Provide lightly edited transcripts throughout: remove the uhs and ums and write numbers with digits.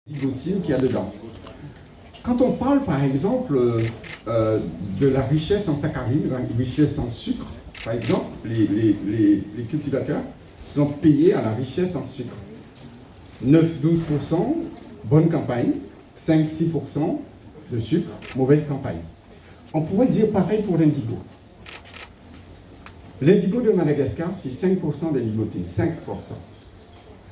zygotine qu'il y a dedans. Quand on parle par exemple de la richesse en saccharine, la richesse en sucre, par exemple, les cultivateurs sont payés à la richesse en sucre. 9-12%, bonne campagne, 5-6% de sucre, mauvaise campagne. On pourrait dire pareil pour l'indigo. L'indigo de Madagascar, c'est 5% d'indigotine, 5%.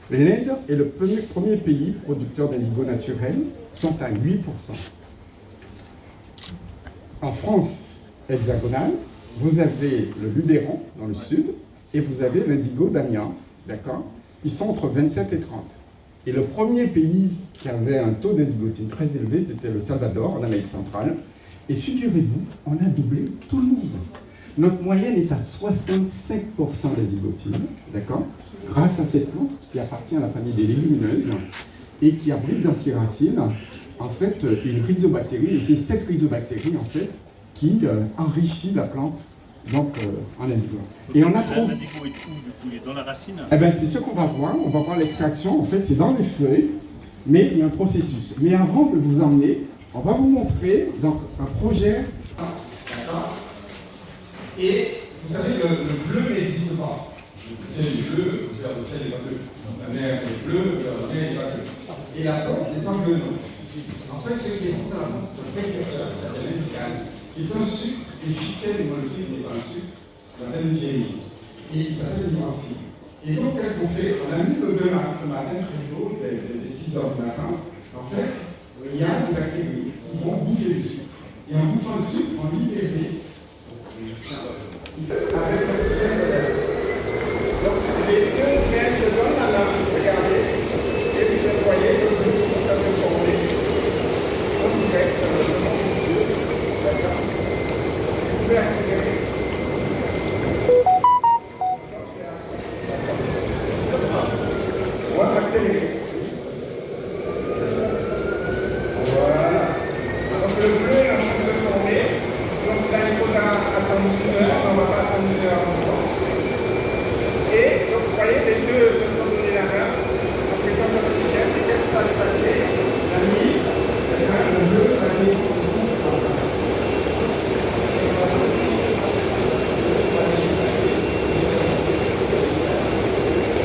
L'Inde est le premier pays producteur d'indigo naturel, sont à 8%. En France hexagonale, vous avez le Luberon dans le sud et vous avez l'indigo d'Amiens, d'accord? Ils sont entre 27 et 30. Et le premier pays qui avait un taux d'indigotine très élevé, c'était le Salvador, en Amérique centrale. Et figurez-vous, on a doublé tout le monde. Notre moyenne est à 65% d'indigotine, d'accord? Grâce à cette plante qui appartient à la famille des légumineuses et qui abrite dans ses racines, en fait, une rhizobactérie, et c'est cette rhizobactérie, en fait, qui enrichit la plante, donc, en indigo. Et on a trop... L'indigo est où, du coup? Il est dans la racine? Eh bien, c'est ce qu'on va voir l'extraction, en fait, c'est dans les feuilles, mais il y a un processus. Mais avant de vous emmener, on va vous montrer, donc, un projet... D'accord. Et, vous savez, le bleu n'existe pas. Le ciel est bleu, le vert de ciel n'est pas bleu. La mer est bleue, le vert de mer n'est pas bleu. Et la plante n'est pas bleue, non. En fait, ce qui existe dans la plante, c'est un précurseur, ça s'appelle l'indicane, qui est un sucre, une ficelle de molécule n'est pas un sucre, ça s'appelle une génie. Et il s'appelle l'imensile. Et donc, qu'est-ce qu'on fait? On a mis le demain, ce matin, très tôt, dès 6 heures du matin. En fait, il y a des bactéries qui vont bouffer le sucre. Et en bouffant le sucre, on libère avec l'oxygène de l'air. Donc, les deux grains se donnent à la main, regardez, et vous voyez le bleu, ça se former. On direct le bleu, d'accord? Vous pouvez accélérer. On va accélérer. Voilà. Donc, le bleu est en train de se former. Donc, là, il faudra attendre 1 heure, on ne va pas attendre 1 heure longtemps. Et donc, vous voyez, les deux se sont donné la main en présence d'oxygène. Et qu'est-ce qui va se passer? La nuit, le bleu va aller.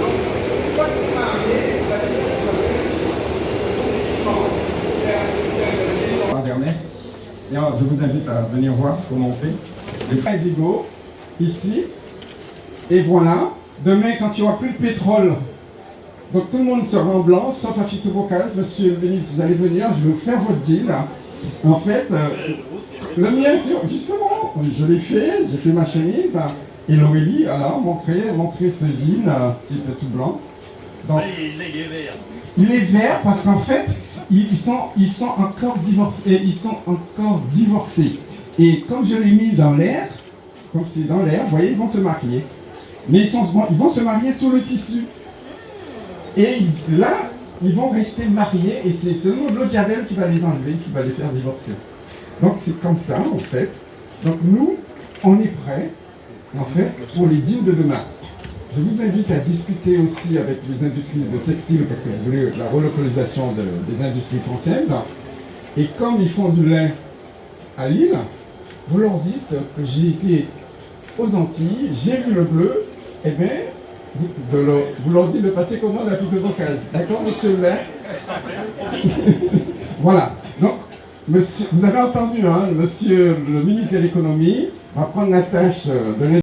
Donc, une fois que c'est marié, vous allez et alors, je vous invite à venir voir comment on fait. Le frais indigo, ici, et voilà. Demain, quand il n'y aura plus de pétrole, donc tout le monde sera en blanc, sauf à Phytobocase. Monsieur le ministre, vous allez venir, je vais vous faire votre deal. En fait, le mien, justement, je l'ai fait, j'ai fait ma chemise, et l'Aurélie, alors, montrer ce deal qui était tout blanc. Donc, il est vert. Il est vert parce qu'en fait, ils sont encore divorcés. Et comme je l'ai mis dans l'air, comme c'est dans l'air, vous voyez, ils vont se marier. Mais ils vont se marier sous le tissu. Et là, ils vont rester mariés et c'est seulement l'eau de Javel qui va les enlever, qui va les faire divorcer. Donc c'est comme ça, en fait. Donc nous, on est prêts, en fait, pour les deals de demain. Je vous invite à discuter aussi avec les industries de textile, parce que vous voulez la relocalisation des industries françaises. Et comme ils font du lin à Lille, vous leur dites que j'ai été aux Antilles, j'ai vu le bleu, et bien, vous leur dites de passer commande à Phytobocase. D'accord, monsieur le maire? Voilà. Donc, monsieur, vous avez entendu, hein, monsieur le ministre de l'économie va prendre la tâche de